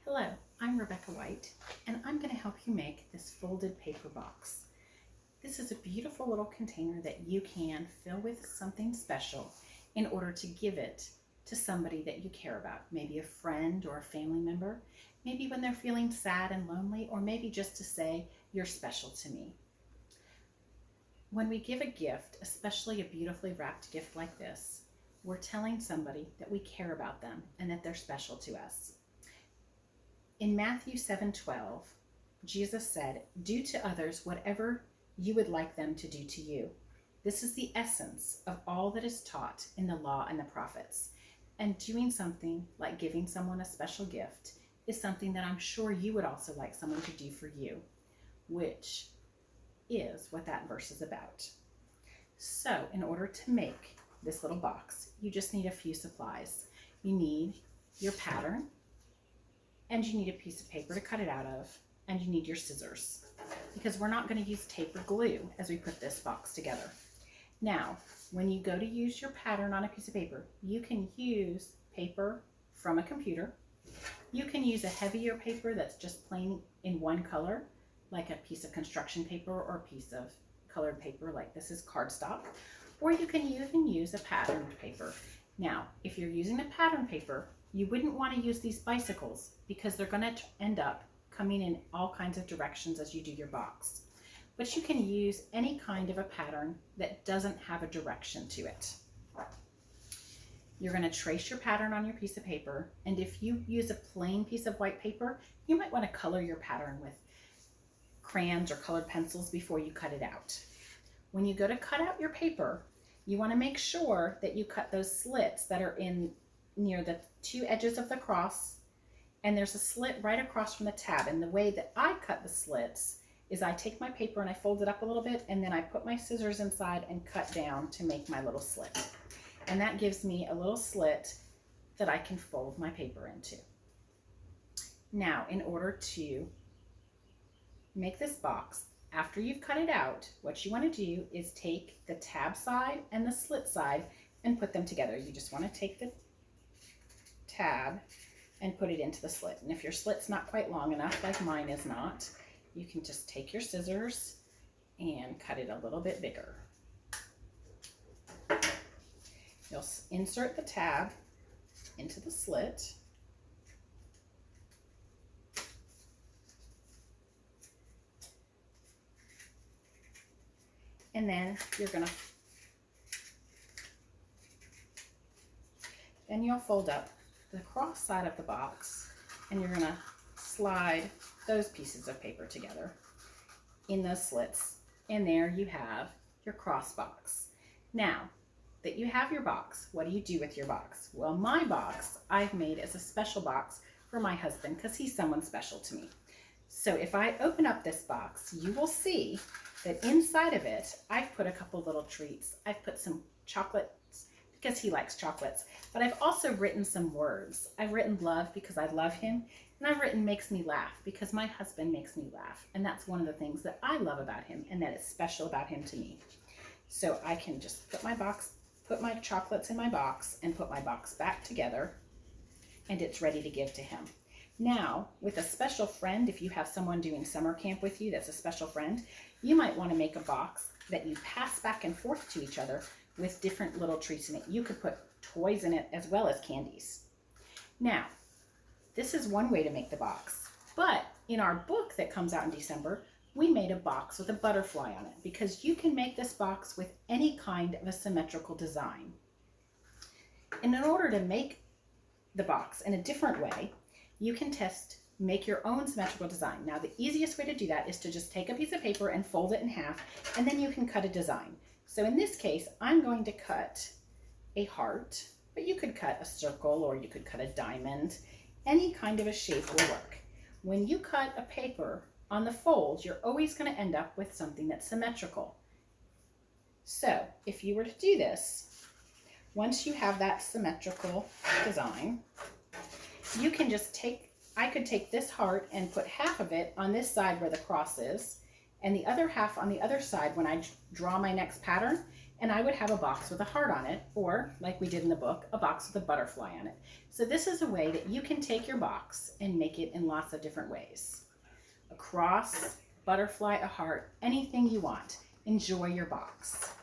Hello, I'm Rebecca White, and I'm going to help you make this folded paper box. This is a beautiful little container that you can fill with something special in order to give it to somebody that you care about, maybe a friend or a family member, maybe when they're feeling sad and lonely, or maybe just to say, "You're special to me." When we give a gift, especially a beautifully wrapped gift like this, we're telling somebody that we care about them and that they're special to us. In Matthew 7:12, Jesus said, "Do to others whatever you would like them to do to you." This is the essence of all that is taught in the law and the prophets. And doing something like giving someone a special gift is something that I'm sure you would also like someone to do for you, which is what that verse is about. So, in order to make this little box, you just need a few supplies. You need your pattern, and you need a piece of paper to cut it out of, and you need your scissors, because we're not going to use tape or glue as we put this box together. Now, when you go to use your pattern on a piece of paper, you can use paper from a computer. You can use a heavier paper that's just plain in one color, like a piece of construction paper or a piece of colored paper, like this is cardstock, or you can even use a patterned paper. Now, if you're using a pattern paper, you wouldn't want to use these bicycles because they're going to end up coming in all kinds of directions as you do your box. But you can use any kind of a pattern that doesn't have a direction to it. You're going to trace your pattern on your piece of paper, and if you use a plain piece of white paper, you might want to color your pattern with crayons or colored pencils before you cut it out. When you go to cut out your paper, you want to make sure that you cut those slits that are in near the two edges of the cross, and there's a slit right across from the tab. And the way that I cut the slits is I take my paper and I fold it up a little bit, and then I put my scissors inside and cut down to make my little slit. And that gives me a little slit that I can fold my paper into. Now, in order to make this box, after you've cut it out, what you want to do is take the tab side and the slit side and put them together. You just want to take the tab and put it into the slit. And if your slit's not quite long enough, like mine is not, you can just take your scissors and cut it a little bit bigger. You'll insert the tab into the slit. And then you'll fold up the cross side of the box, and you're going to slide those pieces of paper together in those slits, and there you have your cross box. Now that you have your box, what do you do with your box? Well, my box I've made as a special box for my husband because he's someone special to me. So if I open up this box, you will see that inside of it, I've put a couple little treats. I've put some chocolates because he likes chocolates, but I've also written some words. I've written love because I love him, and I've written makes me laugh because my husband makes me laugh, and that's one of the things that I love about him and that is special about him to me. So I can just put my chocolates in my box and put my box back together, and it's ready to give to him. Now, with a special friend, if you have someone doing summer camp with you that's a special friend, you might want to make a box that you pass back and forth to each other with different little treats in it. You could put toys in it as well as candies. Now, this is one way to make the box, but in our book that comes out in December, we made a box with a butterfly on it because you can make this box with any kind of a symmetrical design. And in order to make the box in a different way, you can make your own symmetrical design. Now, the easiest way to do that is to just take a piece of paper and fold it in half, and then you can cut a design. So in this case, I'm going to cut a heart, but you could cut a circle or you could cut a diamond. Any kind of a shape will work. When you cut a paper on the fold, you're always going to end up with something that's symmetrical. So if you were to do this, once you have that symmetrical design, you can just I could take this heart and put half of it on this side where the cross is, and the other half on the other side when I draw my next pattern, And I would have a box with a heart on it, or like we did in the book, a box with a butterfly on it. So this is a way that you can take your box and make it in lots of different ways. A cross, butterfly, a heart, anything you want. Enjoy your box.